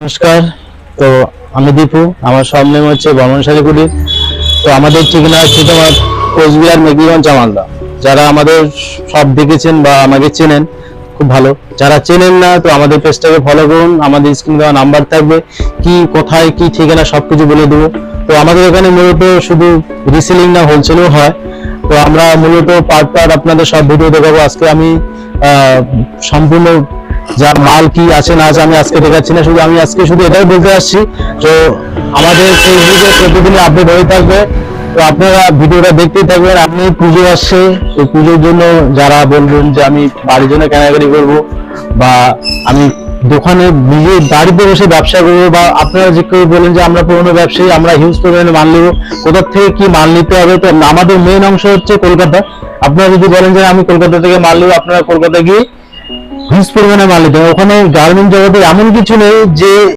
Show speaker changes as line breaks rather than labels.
নমস্কার। তো আমি দীপু, আমার সব নেম হচ্ছে বর্মনশালী কুটির। তো আমাদের ঠিকানা হচ্ছে তোমার কোচবিহার মেঘিগঞ্জ মালদা। যারা আমাদের সব দেখেছেন বা আমাকে চেনেন খুব ভালো, যারা চেনেন না তো আমাদের পেজটাকে ফলো করুন। আমাদের স্ক্রিনে দেওয়া নাম্বার থাকবে, কি কোথায় কি ঠিকানা সবকিছু বলে দেবো। তো আমাদের এখানে মূলত শুধু রিসেলিং না হোলসেলও হয়। তো আমরা মূলত পার্ট পার্ট আপনাদের সব ভিডিও দেখাবো। আজকে আমি সম্পূর্ণ যা মাল কি আছে না আছে আমি আজকে দেখাচ্ছি না, শুধু আমি আজকে শুধু এটাই বলতে আসছি। তো আমাদের ফেসবুকে প্রতিদিনই আপডেট হয়ে থাকবে, তো আপনারা ভিডিওটা দেখতেই থাকবেন। আপনি পুজো আসছে, এই পুজোর জন্য যারা বলবেন যে আমি বাড়ির জন্য কেনাকাটি করবো বা আমি দোকানে নিজে বাড়িতে বসে ব্যবসা করবো, বা আপনারা যে কেউ বলেন যে আমরা পুরোনো ব্যবসায়ী, আমরা হিউজ পরিমাণে মাল নেবো, কোথা থেকে কি মাল নিতে হবে। তো আমাদের মেইন অংশ হচ্ছে কলকাতা। আপনারা যদি বলেন যে আমি কলকাতা থেকে মাল নেবো, আপনারা কলকাতা গিয়ে হিউজ পরিমাণে মাল নিতে হবে। ওখানে গার্মেন্ট জগতে এমন কিছু নেই যে